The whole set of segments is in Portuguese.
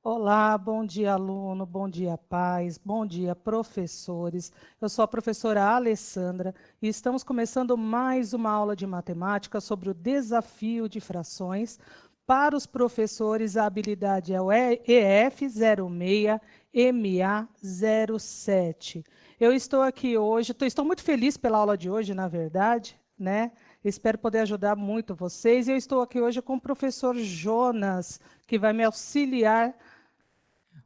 Olá, bom dia, aluno, bom dia, pais, bom dia, professores. Eu sou a professora Alessandra e estamos começando mais uma aula de matemática sobre o desafio de frações. Para os professores, a habilidade é o EF06MA07. Eu estou aqui hoje, estou muito feliz pela aula de hoje, na verdade, né? Espero poder ajudar muito vocês. E eu estou aqui hoje com o professor Jonas, que vai me auxiliar.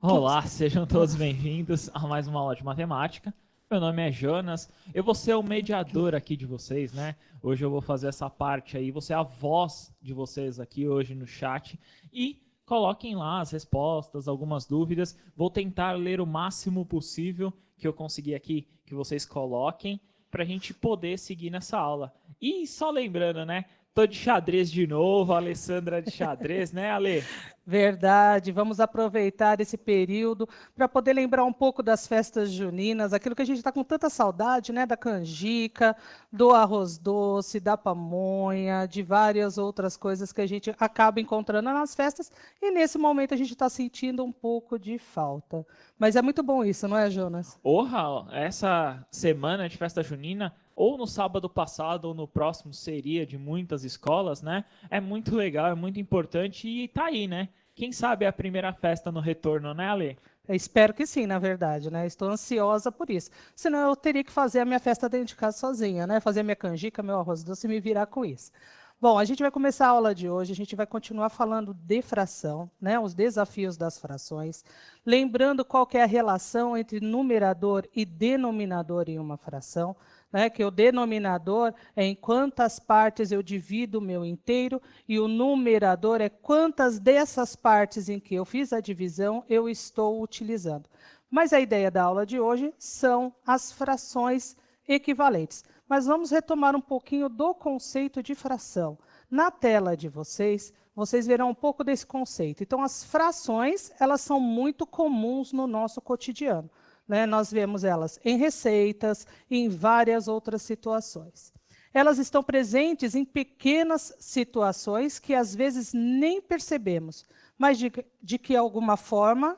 Olá, sejam todos bem-vindos a mais uma aula de matemática. Meu nome é Jonas, eu vou ser o mediador aqui de vocês, né? Hoje eu vou fazer essa parte aí, vou ser a voz de vocês aqui hoje no chat e coloquem lá as respostas, algumas dúvidas. Vou tentar ler o máximo possível que eu conseguir aqui, que vocês coloquem, para a gente poder seguir nessa aula. E só lembrando, né? Tô de xadrez de novo, a Alessandra de xadrez, né, Ale? Verdade, vamos aproveitar esse período para poder lembrar um pouco das festas juninas, aquilo que a gente está com tanta saudade, né? Da canjica, do arroz doce, da pamonha, de várias outras coisas que a gente acaba encontrando nas festas, e nesse momento a gente está sentindo um pouco de falta. Mas é muito bom isso, não é, Jonas? Orra, essa semana de festa junina, ou no sábado passado ou no próximo, seria de muitas escolas, né? É muito legal, é muito importante e tá aí, né? Quem sabe é a primeira festa no retorno, né, Ale? Eu espero que sim, na verdade, né? Estou ansiosa por isso. Senão eu teria que fazer a minha festa dentro de casa sozinha, né? Fazer minha canjica, meu arroz doce e me virar com isso. Bom, a gente vai começar a aula de hoje, a gente vai continuar falando de fração, né? Os desafios das frações. Lembrando qual que é a relação entre numerador e denominador em uma fração, né? Que o denominador é em quantas partes eu divido o meu inteiro e o numerador é quantas dessas partes em que eu fiz a divisão eu estou utilizando. Mas a ideia da aula de hoje são as frações equivalentes. Mas vamos retomar um pouquinho do conceito de fração. Na tela de vocês, vocês verão um pouco desse conceito. Então, as frações, elas são muito comuns no nosso cotidiano, né? Nós vemos elas em receitas e em várias outras situações. Elas estão presentes em pequenas situações que às vezes nem percebemos, mas de que alguma forma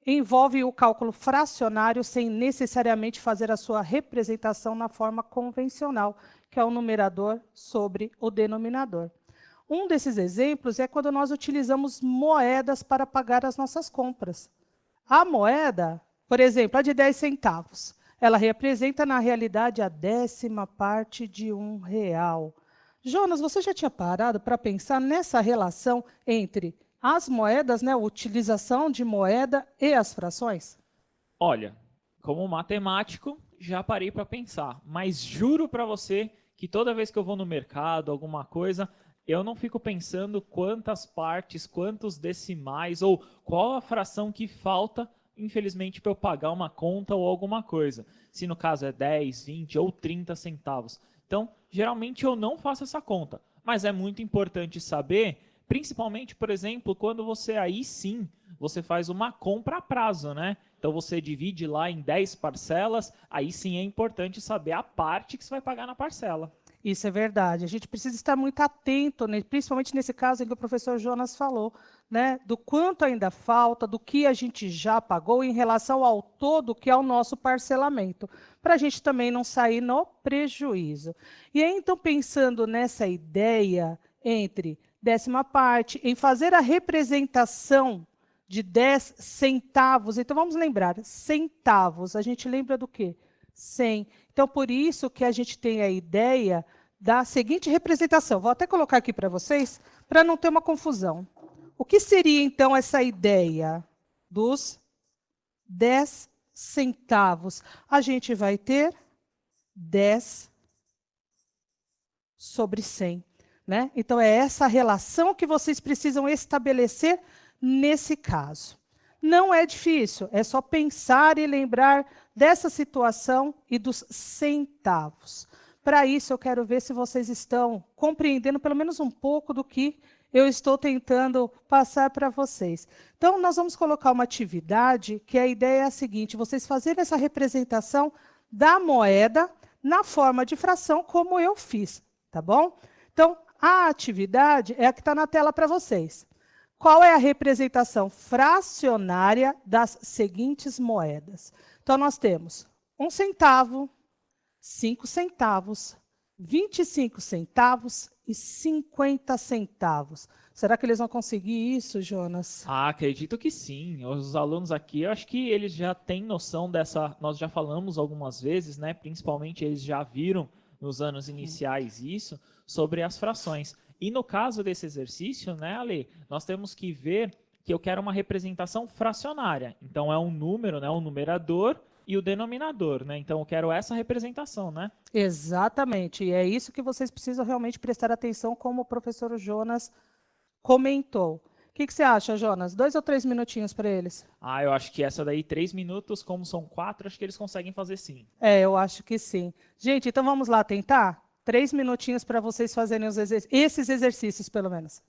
envolve o cálculo fracionário sem necessariamente fazer a sua representação na forma convencional, que é o numerador sobre o denominador. Um desses exemplos é quando nós utilizamos moedas para pagar as nossas compras. A moeda, por exemplo, a de 10 centavos, ela representa, na realidade, a 10ª parte de R$ 1. Jonas, você já tinha parado para pensar nessa relação entre as moedas, né, a utilização de moeda e as frações? Olha, como matemático, já parei para pensar, mas juro para você que toda vez que eu vou no mercado, alguma coisa, eu não fico pensando quantas partes, quantos decimais ou qual a fração que falta, infelizmente, para eu pagar uma conta ou alguma coisa. Se no caso é 10, 20 ou 30 centavos. Então, geralmente eu não faço essa conta, mas é muito importante saber, principalmente, por exemplo, quando você aí sim, você faz uma compra a prazo, né? Então você divide lá em 10 parcelas, aí sim é importante saber a parte que você vai pagar na parcela. Isso é verdade. A gente precisa estar muito atento, né, principalmente nesse caso em que o professor Jonas falou, né, do quanto ainda falta, do que a gente já pagou em relação ao todo que é o nosso parcelamento, para a gente também não sair no prejuízo. E aí, então, pensando nessa ideia entre 10ª parte, em fazer a representação de 10 centavos. Então, vamos lembrar, centavos, a gente lembra do quê? 100. Então, por isso que a gente tem a ideia da seguinte representação. Vou até colocar aqui para vocês, para não ter uma confusão. O que seria, então, essa ideia dos 10 centavos? A gente vai ter 10 sobre 100. Né? Então, é essa relação que vocês precisam estabelecer nesse caso. Não é difícil, é só pensar e lembrar dessa situação e dos centavos. Para isso, eu quero ver se vocês estão compreendendo pelo menos um pouco do que eu estou tentando passar para vocês. Então, nós vamos colocar uma atividade que a ideia é a seguinte: vocês fazerem essa representação da moeda na forma de fração, como eu fiz, tá bom? Então, a atividade é a que está na tela para vocês. qual é a representação fracionária das seguintes moedas? Então, nós temos 1 centavo, 5 centavos, 25 centavos e 50 centavos. Será que eles vão conseguir isso, Jonas? Acredito que sim. Os alunos aqui, eu acho que eles já têm noção dessa. Nós já falamos algumas vezes, né? Principalmente eles já viram nos anos iniciais isso sobre as frações. E no caso desse exercício, né, Ale, nós temos que ver que eu quero uma representação fracionária. Então é um número, né, um numerador e o denominador, né? Então eu quero essa representação, né? Exatamente. E é isso que vocês precisam realmente prestar atenção, como o professor Jonas comentou. O que você acha, Jonas? 2 ou 3 minutinhos para eles? Eu acho que essa daí, 3 minutos, como são 4, acho que eles conseguem fazer sim. Eu acho que sim. Gente, então vamos lá tentar? 3 minutinhos para vocês fazerem esses exercícios, pelo menos.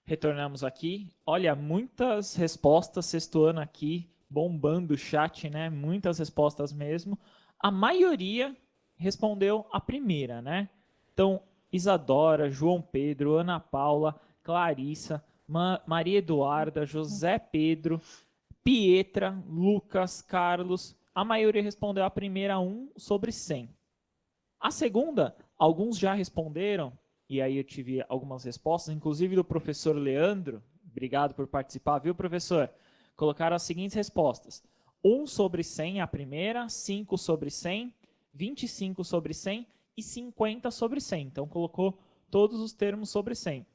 Retornamos aqui. Olha, muitas respostas, sexto ano aqui, bombando o chat, né? Muitas respostas mesmo. A maioria respondeu a primeira, né? Então, Isadora, João Pedro, Ana Paula, Clarissa, Maria Eduarda, José Pedro, Pietra, Lucas, Carlos. A maioria respondeu a primeira 1 sobre 100. A segunda, alguns já responderam, e aí eu tive algumas respostas, inclusive do professor Leandro. Obrigado por participar, viu, professor? Colocaram as seguintes respostas. 1 sobre 100 a primeira, 5 sobre 100, 25 sobre 100 e 50 sobre 100. Então, colocou todos os termos sobre 100.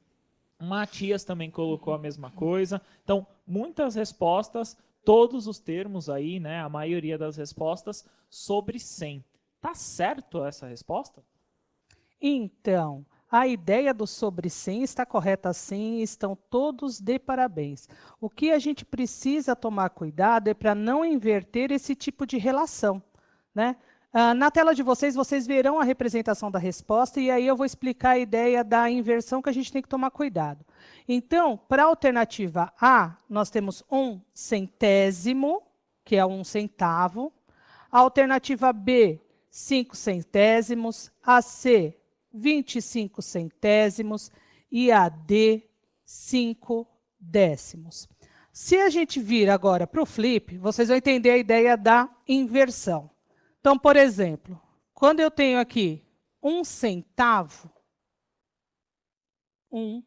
Matias também colocou a mesma coisa. Então, muitas respostas, todos os termos aí, né? A maioria das respostas sobre 100. Tá certo essa resposta? Então, A ideia do sobre 100 está correta sim, estão todos de parabéns. O que a gente precisa tomar cuidado é para não inverter esse tipo de relação, né? Na tela de vocês, vocês verão a representação da resposta e aí eu vou explicar a ideia da inversão que a gente tem que tomar cuidado. Então, para a alternativa A, nós temos 1 centésimo, que é 1 centavo. A alternativa B, 5 centésimos. A C, 25 centésimos. E a D, 5 décimos. Se a gente vir agora para o flip, vocês vão entender a ideia da inversão. Então, por exemplo, quando eu tenho aqui 1 centavo, 1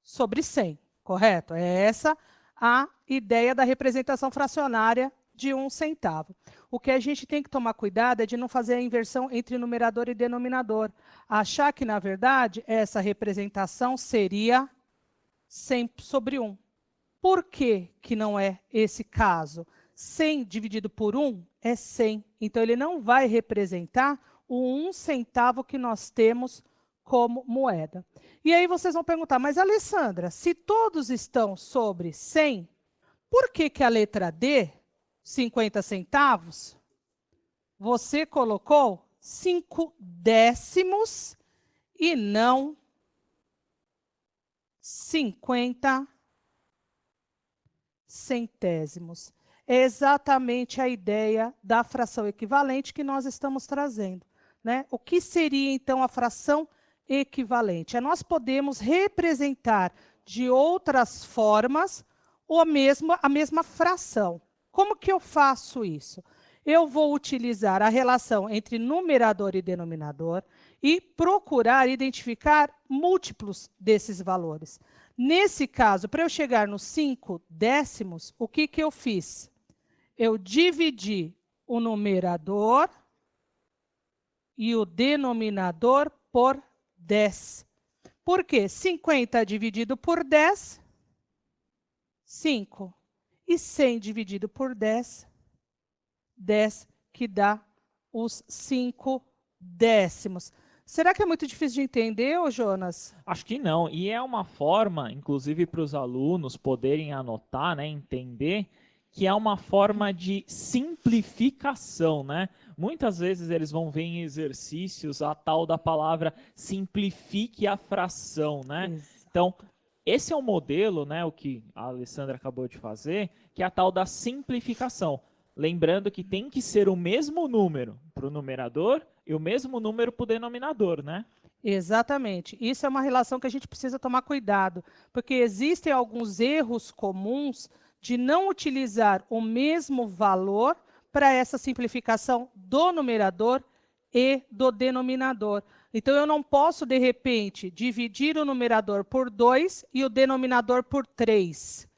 sobre 100, correto? É essa a ideia da representação fracionária de 1 centavo. O que a gente tem que tomar cuidado é de não fazer a inversão entre numerador e denominador. Achar que, na verdade, essa representação seria 100 sobre 1. Por que que não é esse caso? 100 dividido por 1 é 100. Então, ele não vai representar o 1 centavo que nós temos como moeda. E aí vocês vão perguntar, mas Alessandra, se todos estão sobre 100, por que que a letra D, 50 centavos, você colocou 5 décimos e não 50 centésimos? É exatamente a ideia da fração equivalente que nós estamos trazendo, né? O que seria, então, a fração equivalente? Nós podemos representar de outras formas a mesma fração. Como que eu faço isso? Eu vou utilizar a relação entre numerador e denominador e procurar identificar múltiplos desses valores. Nesse caso, para eu chegar nos 5 décimos, o que que eu fiz? Eu dividi o numerador e o denominador por 10. Por quê? 50 dividido por 10, 5. E 100 dividido por 10, 10, que dá os 5 décimos. Será que é muito difícil de entender, ô Jonas? Acho que não. E é uma forma, inclusive para os alunos poderem anotar, né, entender, que é uma forma de simplificação, né? Muitas vezes eles vão ver em exercícios a tal da palavra simplifique a fração, né? Exato. Então, esse é o modelo, né, o que a Alessandra acabou de fazer, que é a tal da simplificação. Lembrando que tem que ser o mesmo número para o numerador e o mesmo número para o denominador, né? Exatamente. Isso é uma relação que a gente precisa tomar cuidado, porque existem alguns erros comuns de não utilizar o mesmo valor para essa simplificação do numerador e do denominador. Então, eu não posso, de repente, dividir o numerador por 2 e o denominador por 3.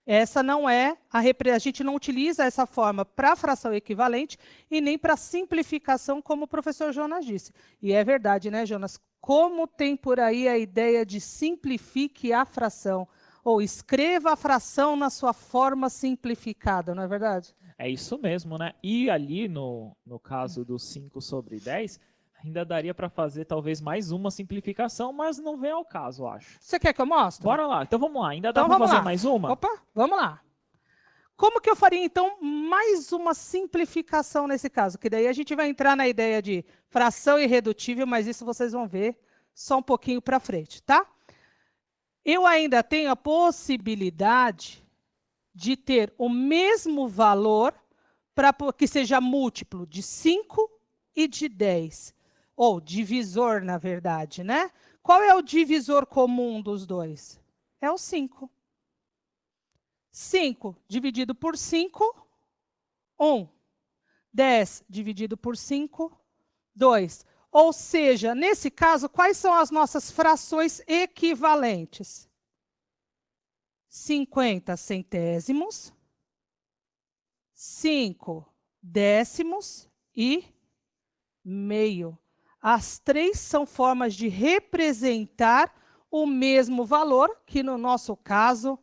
Essa não é a gente não utiliza essa forma para fração equivalente e nem para simplificação, como o professor Jonas disse. E é verdade, né, Jonas? Como tem por aí a ideia de simplifique a fração, ou escreva a fração na sua forma simplificada, não é verdade? É isso mesmo, né? E ali no caso do 5 sobre 10, ainda daria para fazer talvez mais uma simplificação, mas não vem ao caso, acho. Você quer que eu mostre? Bora lá, então vamos lá. Ainda dá Então para vamos fazer lá. mais uma? Opa, vamos lá. Como que eu faria, então, mais uma simplificação nesse caso? Que daí a gente vai entrar na ideia de fração irredutível, mas isso vocês vão ver só um pouquinho para frente, tá? Eu ainda tenho a possibilidade de ter o mesmo valor para que seja múltiplo de 5 e de 10. Ou divisor, na verdade, né? Qual é o divisor comum dos dois? É o 5. 5 dividido por 5, 1. 10 dividido por 5, 2. Ou seja, nesse caso, quais são as nossas frações equivalentes? 50 centésimos, 5 décimos e meio. As três são formas de representar o mesmo valor, que no nosso caso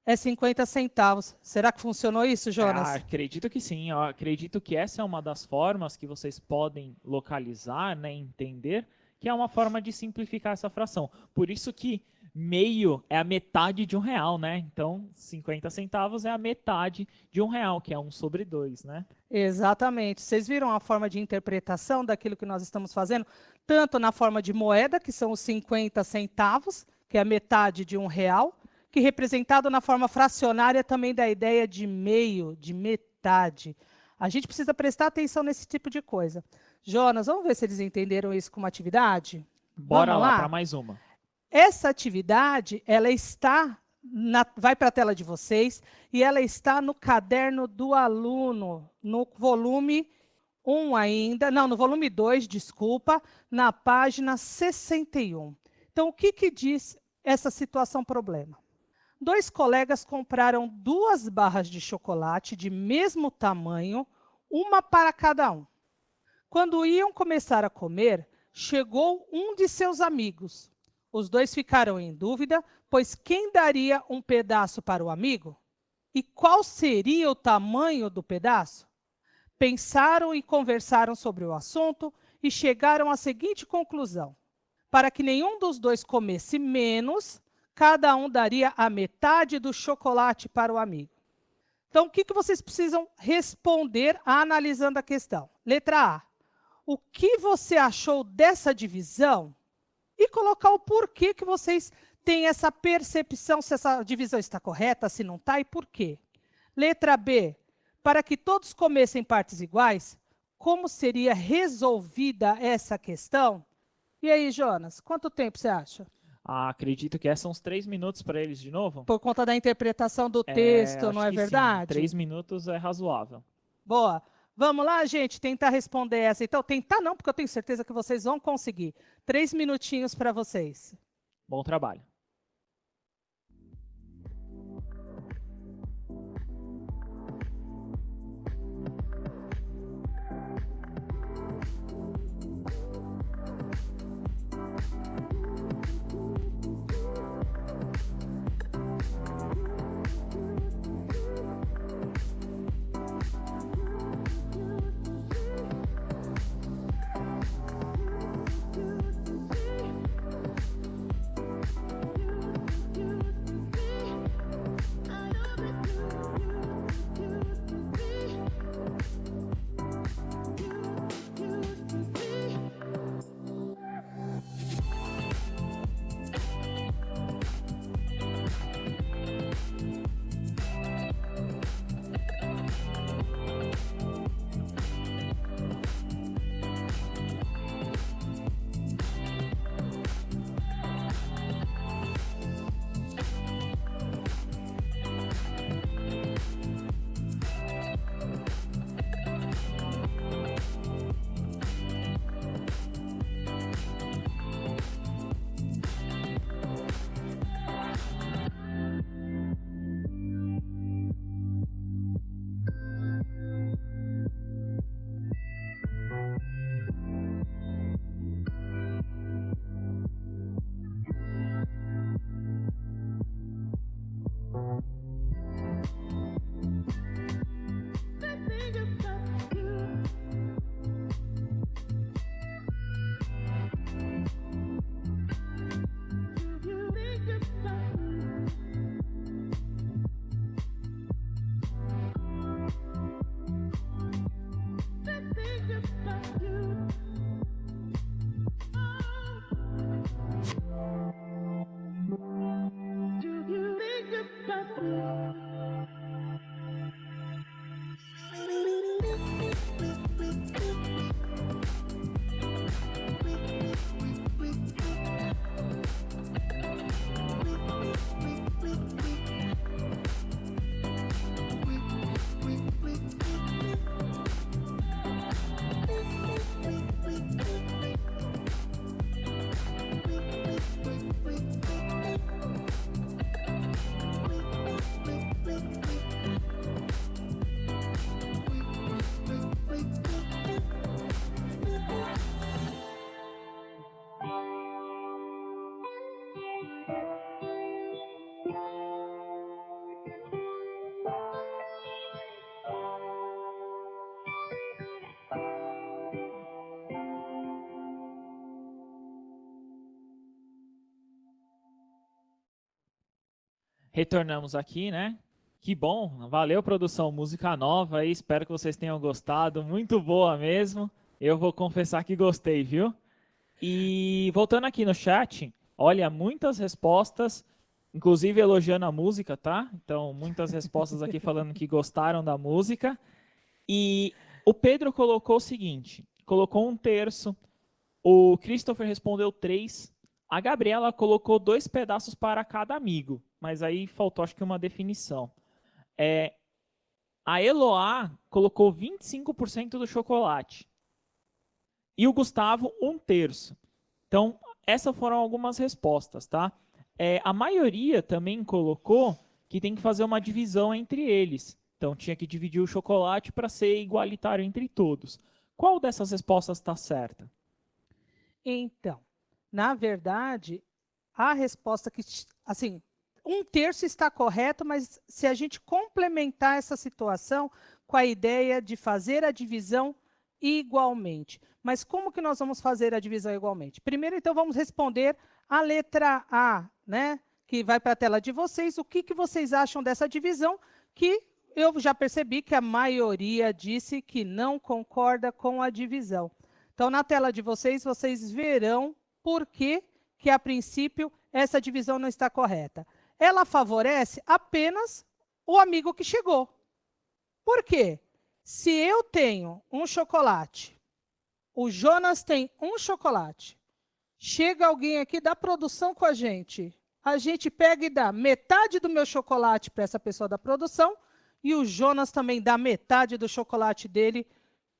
é 50 centavos. Será que funcionou isso, Jonas? Acredito que sim. Eu acredito que essa é uma das formas que vocês podem localizar, né, entender que é uma forma de simplificar essa fração. Por isso que meio é a metade de R$1, né? Então, 50 centavos é a metade de R$1, que é 1/2, né? Exatamente. Vocês viram a forma de interpretação daquilo que nós estamos fazendo? Tanto na forma de moeda, que são os 50 centavos, que é a metade de R$1, que representado na forma fracionária também da ideia de meio, de metade. A gente precisa prestar atenção nesse tipo de coisa. Jonas, vamos ver se eles entenderam isso como atividade? Bora Vamos lá lá? para mais uma. Essa atividade, ela está, vai para a tela de vocês, e ela está no caderno do aluno, no volume 1 ainda, não, no volume 2, desculpa, na página 61. Então, o que diz essa situação problema? 2 colegas compraram 2 barras de chocolate de mesmo tamanho, uma para cada um. Quando iam começar a comer, chegou um de seus amigos. Os 2 ficaram em dúvida, pois quem daria um pedaço para o amigo? E qual seria o tamanho do pedaço? Pensaram e conversaram sobre o assunto e chegaram à seguinte conclusão: para que nenhum dos 2 comesse menos, cada um daria a metade do chocolate para o amigo. Então, o que vocês precisam responder analisando a questão? Letra A. O que você achou dessa divisão? E colocar o porquê que vocês têm essa percepção, se essa divisão está correta, se não está e por quê. Letra B. Para que todos comessem partes iguais, como seria resolvida essa questão? E aí, Jonas, quanto tempo você acha? Acredito que são uns 3 minutos para eles de novo. Por conta da interpretação do texto, não é verdade? Sim. 3 minutos é razoável. Boa. Vamos lá, gente, tentar responder essa. Então, tentar não, porque eu tenho certeza que vocês vão conseguir. 3 minutinhos para vocês. Bom trabalho. Retornamos aqui, né? Que bom, valeu produção, música nova aí, espero que vocês tenham gostado, muito boa mesmo. Eu vou confessar que gostei, viu? E voltando aqui no chat, olha, muitas respostas, inclusive elogiando a música, tá? Então, muitas respostas aqui falando que gostaram da música. E o Pedro colocou o seguinte, colocou 1/3, o Christopher respondeu 3, a Gabriela colocou 2 pedaços para cada amigo, mas aí faltou acho que uma definição. A Eloá colocou 25% do chocolate. E o Gustavo, 1/3. Então, essas foram algumas respostas, tá? A maioria também colocou que tem que fazer uma divisão entre eles. Então, tinha que dividir o chocolate para ser igualitário entre todos. Qual dessas respostas está certa? Então, na verdade, a resposta que, assim, 1/3 está correto, mas se a gente complementar essa situação com a ideia de fazer a divisão igualmente. Mas como que nós vamos fazer a divisão igualmente? Primeiro, então, vamos responder a letra A, né? Que vai para a tela de vocês. O que vocês acham dessa divisão? Que eu já percebi que a maioria disse que não concorda com a divisão. Então, na tela de vocês, vocês verão por que, a princípio, essa divisão não está correta. Ela favorece apenas o amigo que chegou. Por quê? Se eu tenho um chocolate, o Jonas tem um chocolate, chega alguém aqui da produção com a gente pega e dá metade do meu chocolate para essa pessoa da produção e o Jonas também dá metade do chocolate dele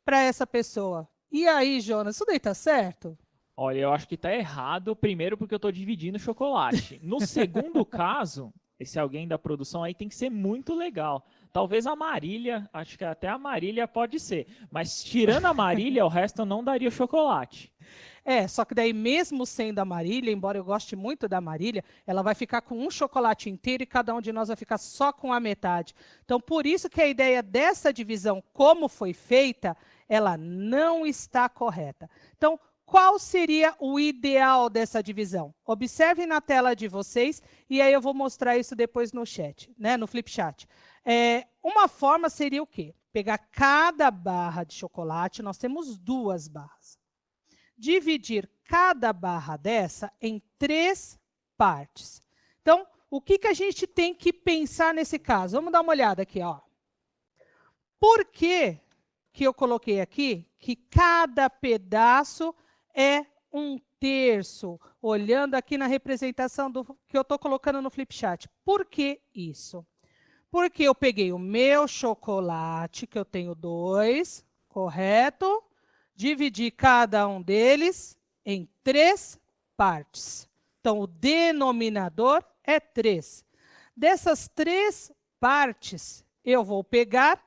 para essa pessoa. E aí, Jonas, isso daí está certo? Olha, eu acho que está errado, primeiro porque eu estou dividindo o chocolate. No segundo caso, esse alguém da produção aí tem que ser muito legal. Talvez a Marília, acho que até a Marília pode ser. Mas tirando a Marília, o resto eu não daria o chocolate. Só que daí mesmo sendo a Marília, embora eu goste muito da Marília, ela vai ficar com um chocolate inteiro e cada um de nós vai ficar só com a metade. Então, por isso que a ideia dessa divisão, como foi feita, ela não está correta. Então, qual seria o ideal dessa divisão? Observem na tela de vocês e aí eu vou mostrar isso depois no chat, né, no flip chat. Uma forma seria o quê? Pegar cada barra de chocolate, nós temos 2 barras. Dividir cada barra dessa em 3 partes. Então, o que a gente tem que pensar nesse caso? Vamos dar uma olhada aqui, ó. Por que eu coloquei aqui que cada pedaço é 1/3? Olhando aqui na representação que eu estou colocando no flip chart. Por que isso? Porque eu peguei o meu chocolate, que eu tenho 2, correto? Dividi cada um deles em 3 partes. Então, o denominador é 3. Dessas 3 partes, eu vou pegar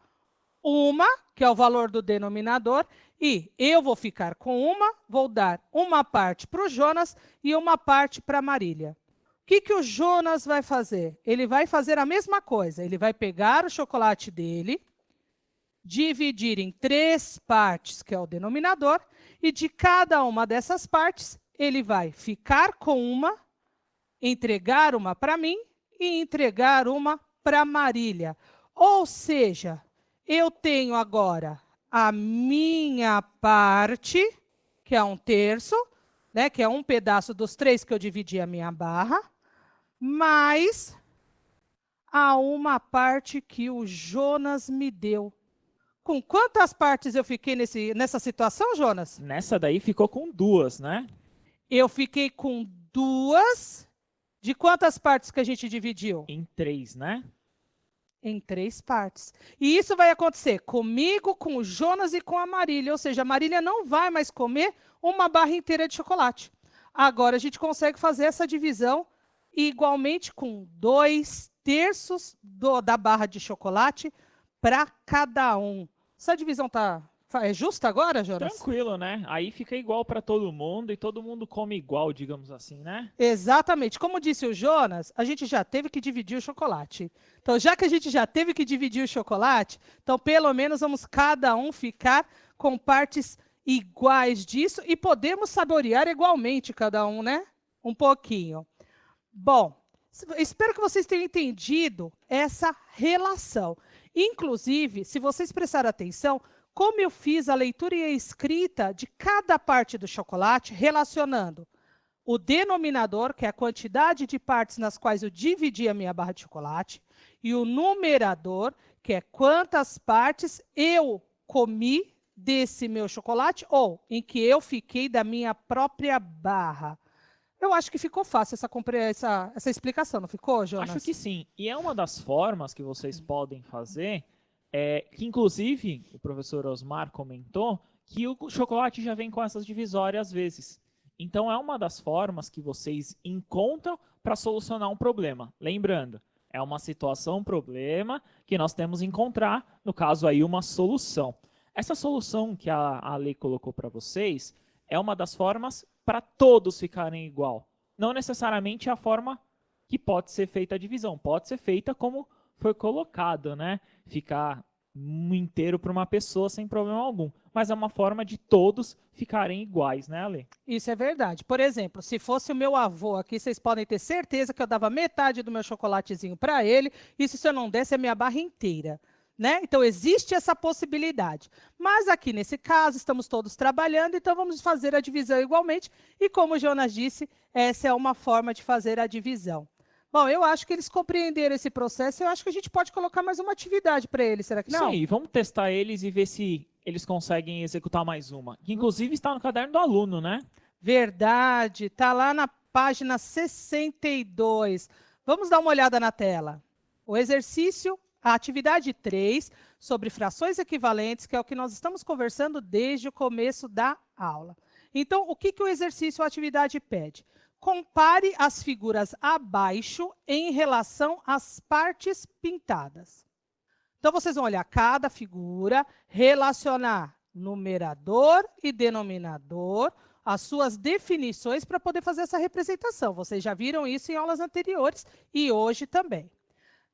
uma, que é o valor do denominador, e eu vou ficar com uma, vou dar uma parte para o Jonas e uma parte para a Marília. O que o Jonas vai fazer? Ele vai fazer a mesma coisa. Ele vai pegar o chocolate dele, dividir em 3 partes, que é o denominador, e de cada uma dessas partes, ele vai ficar com uma, entregar uma para mim e entregar uma para Marília. Ou seja, eu tenho agora a minha parte, que é 1/3, né, que é um pedaço dos 3 que eu dividi a minha barra, mais a uma parte que o Jonas me deu. Com quantas partes eu fiquei nessa situação, Jonas? Nessa daí ficou com 2, né? Eu fiquei com 2. De quantas partes que a gente dividiu? Em 3, né? Em 3 partes. E isso vai acontecer comigo, com o Jonas e com a Marília. Ou seja, a Marília não vai mais comer uma barra inteira de chocolate. Agora a gente consegue fazer essa divisão igualmente com 2/3 da barra de chocolate para cada um. Essa divisão é justa agora, Jonas? Tranquilo, né? Aí fica igual para todo mundo e todo mundo come igual, digamos assim, né? Exatamente. Como disse o Jonas, a gente já teve que dividir o chocolate. Então, já que a gente já teve que dividir o chocolate, então pelo menos vamos cada um ficar com partes iguais disso e podemos saborear igualmente cada um, né? Um pouquinho. Bom, Espero que vocês tenham entendido essa relação. Inclusive, se vocês prestarem atenção, como eu fiz a leitura e a escrita de cada parte do chocolate, relacionando o denominador, que é a quantidade de partes nas quais eu dividi a minha barra de chocolate, e o numerador, que é quantas partes eu comi desse meu chocolate, ou em que eu fiquei da minha própria barra. Eu acho que ficou fácil essa explicação, não ficou, Jonas? Acho que sim. E é uma das formas que vocês podem fazer, que inclusive o professor Osmar comentou, que o chocolate já vem com essas divisórias às vezes. Então é uma das formas que vocês encontram para solucionar um problema. Lembrando, é uma situação, um problema que nós temos que encontrar, no caso aí, uma solução. Essa solução que a lei colocou para vocês é uma das formas para todos ficarem igual. Não necessariamente a forma que pode ser feita a divisão. Pode ser feita como foi colocado, né? Ficar inteiro para uma pessoa sem problema algum. Mas é uma forma de todos ficarem iguais, né, Ale? Isso é verdade. Por exemplo, se fosse o meu avô aqui, vocês podem ter certeza que eu dava metade do meu chocolatezinho para ele, e se eu não desse a minha barra inteira. Né? Então, existe essa possibilidade. Mas aqui, nesse caso, estamos todos trabalhando, então vamos fazer a divisão igualmente. E como o Jonas disse, essa é uma forma de fazer a divisão. Bom, eu acho que eles compreenderam esse processo, eu acho que a gente pode colocar mais uma atividade para eles, será que não? Isso aí, vamos testar eles e ver se eles conseguem executar mais uma. Que inclusive está no caderno do aluno, né? Verdade, está lá na página 62. Vamos dar uma olhada na tela. O exercício, a atividade 3, sobre frações equivalentes, que é o que nós estamos conversando desde o começo da aula. Então, o que o exercício ou atividade pede? Compare as figuras abaixo em relação às partes pintadas. Então, vocês vão olhar cada figura, relacionar numerador e denominador, as suas definições para poder fazer essa representação. Vocês já viram isso em aulas anteriores e hoje também.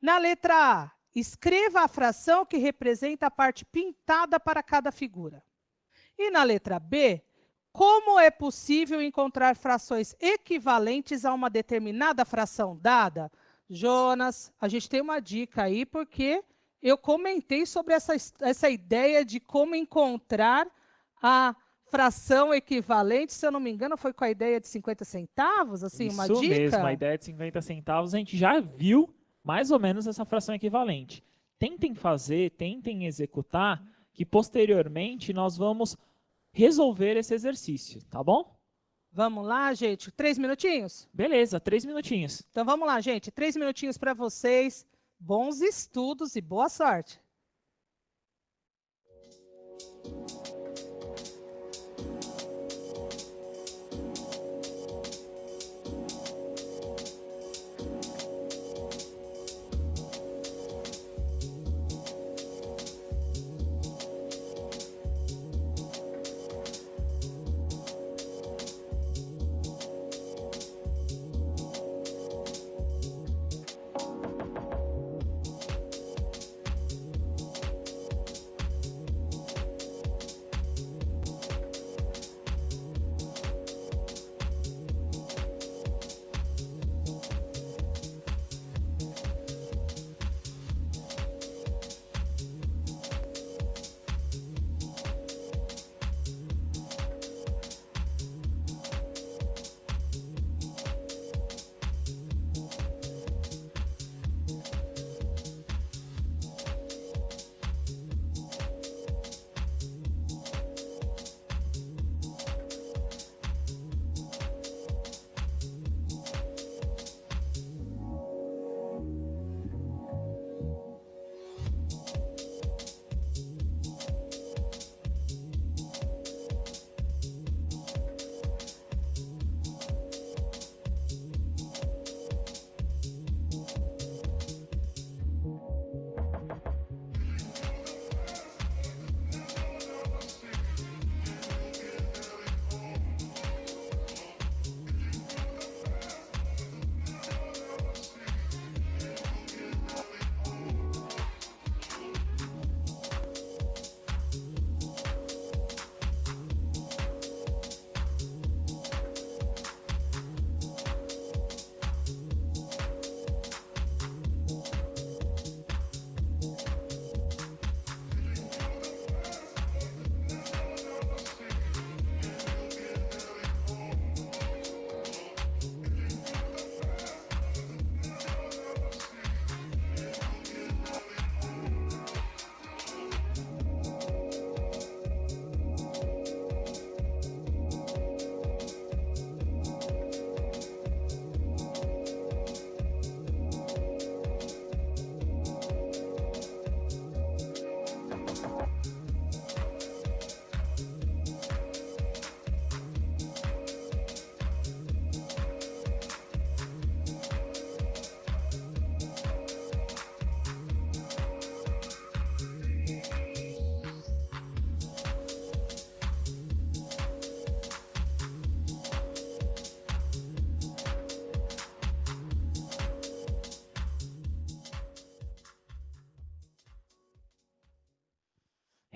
Na letra A, escreva a fração que representa a parte pintada para cada figura. E na letra B, como é possível encontrar frações equivalentes a uma determinada fração dada? Jonas, a gente tem uma dica aí, porque eu comentei sobre essa ideia de como encontrar a fração equivalente, se eu não me engano, foi com a ideia de 50 centavos, assim, uma dica? Isso mesmo, a ideia de 50 centavos, a gente já viu mais ou menos essa fração equivalente. Tentem fazer, tentem executar, que posteriormente nós vamos resolver esse exercício, tá bom? Vamos lá, gente? 3 minutinhos? Beleza, 3 minutinhos. Então vamos lá, gente. 3 minutinhos para vocês. Bons estudos e boa sorte.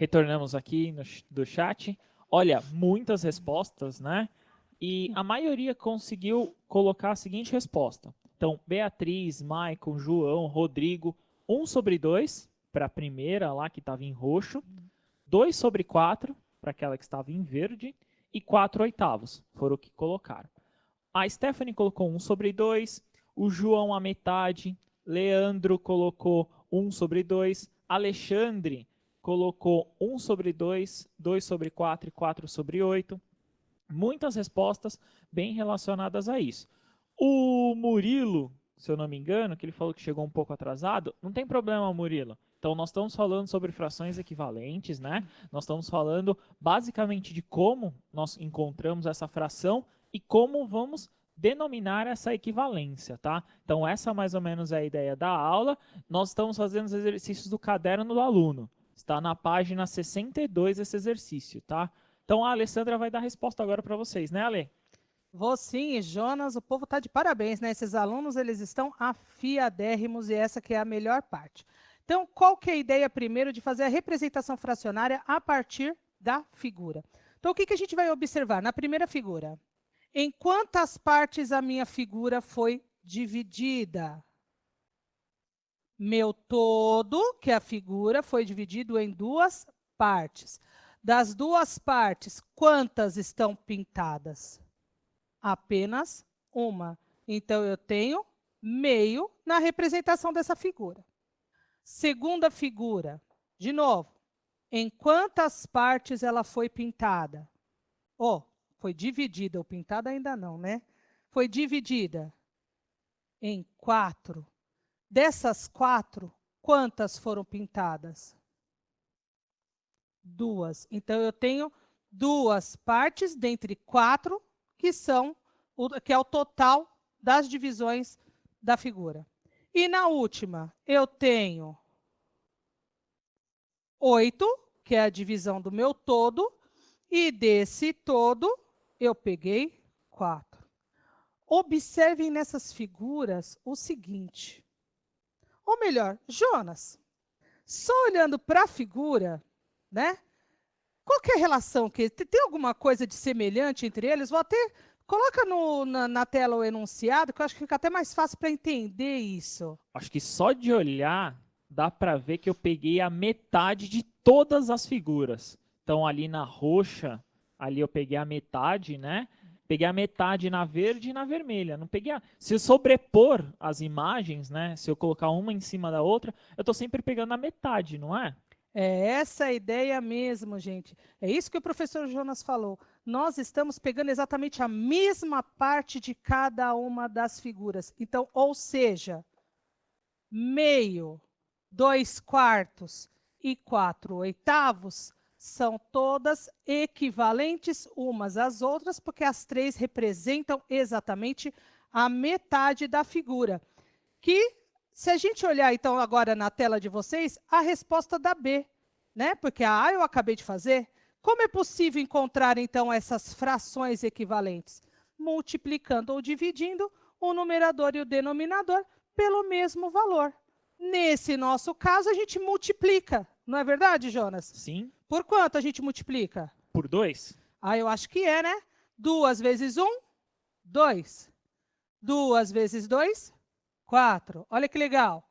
Retornamos aqui do chat. Olha, muitas respostas, né? E a maioria conseguiu colocar a seguinte resposta. Então, Beatriz, Maicon, João, Rodrigo, 1/2 para a primeira lá que estava em roxo, 2/4 para aquela que estava em verde e 4/8 foram o que colocaram. A Stephanie colocou 1/2, o João a metade, Leandro colocou 1/2, Alexandre colocou 1/2, 2/4 e 4/8. Muitas respostas bem relacionadas a isso. O Murilo, se eu não me engano, que ele falou que chegou um pouco atrasado, não tem problema, Murilo. Então, nós estamos falando sobre frações equivalentes, né? Nós estamos falando basicamente de como nós encontramos essa fração e como vamos denominar essa equivalência, tá? Então, essa mais ou menos é a ideia da aula. Nós estamos fazendo os exercícios do caderno do aluno. Está na página 62 esse exercício, tá? Então, a Alessandra vai dar a resposta agora para vocês, né, Ale? Vou sim, e Jonas, o povo está de parabéns, né? Esses alunos, eles estão afiadérrimos e essa que é a melhor parte. Então, qual que é a ideia primeiro de fazer a representação fracionária a partir da figura? Então, o que a gente vai observar na primeira figura? Em quantas partes a minha figura foi dividida? Meu todo, que é a figura, foi dividido em 2 partes. Das 2 partes, quantas estão pintadas? Apenas uma. Então, eu tenho meio na representação dessa figura. Segunda figura, de novo, em quantas partes ela foi pintada? Foi dividida, ou pintada ainda não, né? Foi dividida em 4. Dessas 4, quantas foram pintadas? 2. Então, eu tenho 2 partes dentre 4, que é o total das divisões da figura. E na última, eu tenho 8, que é a divisão do meu todo, e desse todo, eu peguei 4. Observem nessas figuras o seguinte. Ou melhor, Jonas, só olhando para a figura, né? Qual que é a relação? Tem alguma coisa de semelhante entre eles? Vou até... Coloca na tela o enunciado, que eu acho que fica até mais fácil para entender isso. Acho que só de olhar dá para ver que eu peguei a metade de todas as figuras. Então, ali na roxa, ali eu peguei a metade, né? Peguei a metade na verde e na vermelha. Não peguei Se eu sobrepor as imagens, né? Se eu colocar uma em cima da outra, eu estou sempre pegando a metade, não é? É essa a ideia mesmo, gente. É isso que o professor Jonas falou. Nós estamos pegando exatamente a mesma parte de cada uma das figuras. Então, ou seja, meio, 2/4 e 4/8 são todas equivalentes umas às outras, porque as 3 representam exatamente a metade da figura. Que, se a gente olhar, então, agora na tela de vocês, a resposta da B, né? Porque a A eu acabei de fazer. Como é possível encontrar, então, essas frações equivalentes? Multiplicando ou dividindo o numerador e o denominador pelo mesmo valor. Nesse nosso caso, a gente multiplica. Não é verdade, Jonas? Sim. Por quanto a gente multiplica? Por 2? Eu acho que é, né? 2 vezes 1, 2. 2 vezes 2, 4. Olha que legal.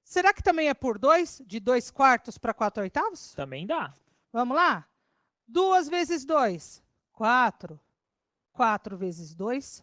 Será que também é por 2? De 2/4 para 4/8? Também dá. Vamos lá? 2 vezes 2, 4. 4 vezes 2,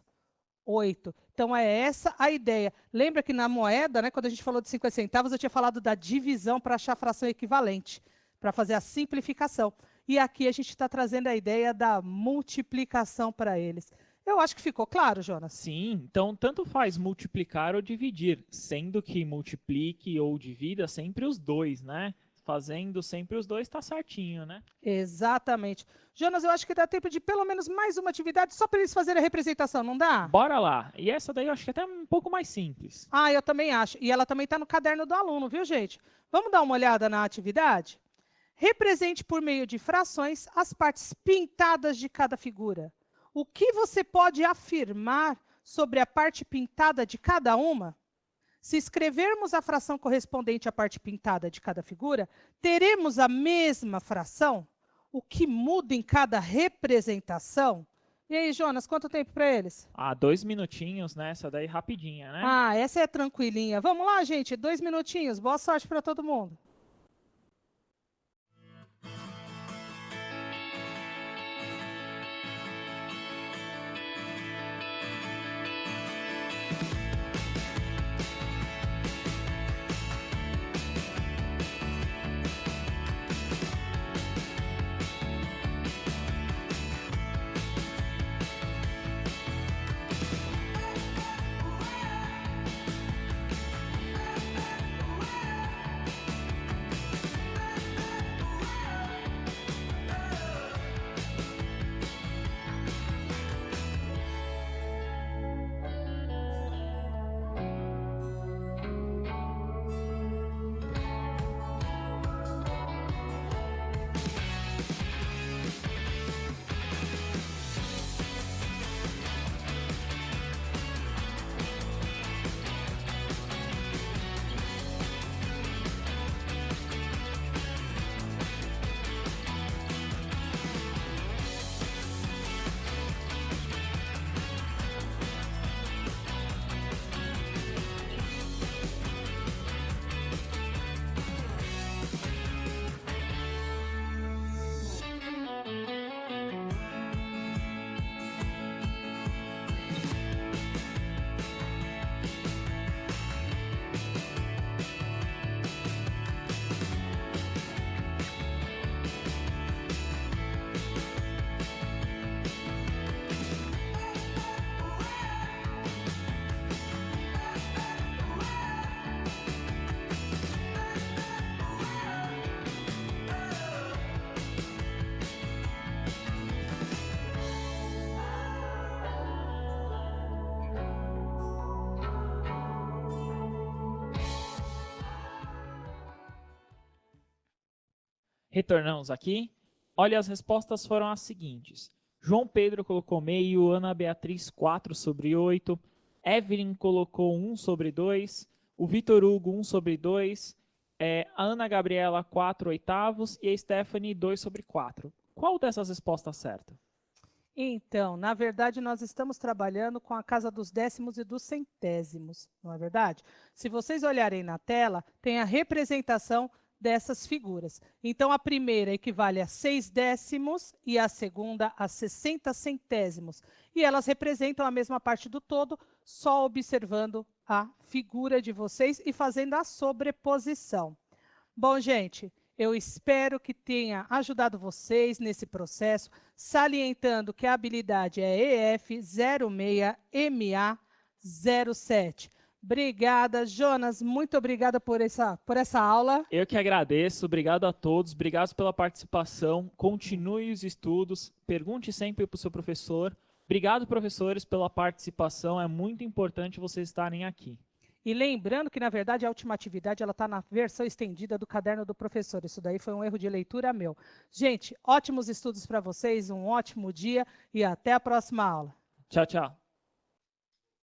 8. Então, é essa a ideia. Lembra que na moeda, né, quando a gente falou de 50 centavos, eu tinha falado da divisão para achar a fração equivalente, para fazer a simplificação. E aqui a gente está trazendo a ideia da multiplicação para eles. Eu acho que ficou claro, Jonas? Sim, então tanto faz multiplicar ou dividir, sendo que multiplique ou divida sempre os dois, né? Fazendo sempre os dois está certinho, né? Exatamente. Jonas, eu acho que dá tempo de pelo menos mais uma atividade só para eles fazerem a representação, não dá? Bora lá. E essa daí eu acho que até um pouco mais simples. Eu também acho. E ela também está no caderno do aluno, viu, gente? Vamos dar uma olhada na atividade? Represente por meio de frações as partes pintadas de cada figura. O que você pode afirmar sobre a parte pintada de cada uma? Se escrevermos a fração correspondente à parte pintada de cada figura, teremos a mesma fração? O que muda em cada representação? E aí, Jonas, quanto tempo para eles? 2 minutinhos, né? Essa daí rapidinha, né? Essa é tranquilinha. Vamos lá, gente, 2 minutinhos. Boa sorte para todo mundo. Retornamos aqui. Olha, as respostas foram as seguintes. João Pedro colocou meio, Ana Beatriz 4 sobre 8, Evelyn colocou 1 sobre 2, o Vitor Hugo 1 sobre 2, a Ana Gabriela 4 oitavos e a Stephanie 2 sobre 4. Qual dessas respostas certa? Então, na verdade, nós estamos trabalhando com a casa dos décimos e dos centésimos, não é verdade? Se vocês olharem na tela, tem a representação dessas figuras. Então, a primeira equivale a 6 décimos e a segunda a 60 centésimos. E elas representam a mesma parte do todo, só observando a figura de vocês e fazendo a sobreposição. Bom, gente, eu espero que tenha ajudado vocês nesse processo, salientando que a habilidade é EF06MA07. Obrigada, Jonas, muito obrigada por essa aula. Eu que agradeço, obrigado a todos, obrigado pela participação, continue os estudos, pergunte sempre para o seu professor. Obrigado, professores, pela participação, é muito importante vocês estarem aqui. E lembrando que, na verdade, a última atividade está na versão estendida do caderno do professor. Isso daí foi um erro de leitura meu. Gente, ótimos estudos para vocês, um ótimo dia e até a próxima aula. Tchau, tchau.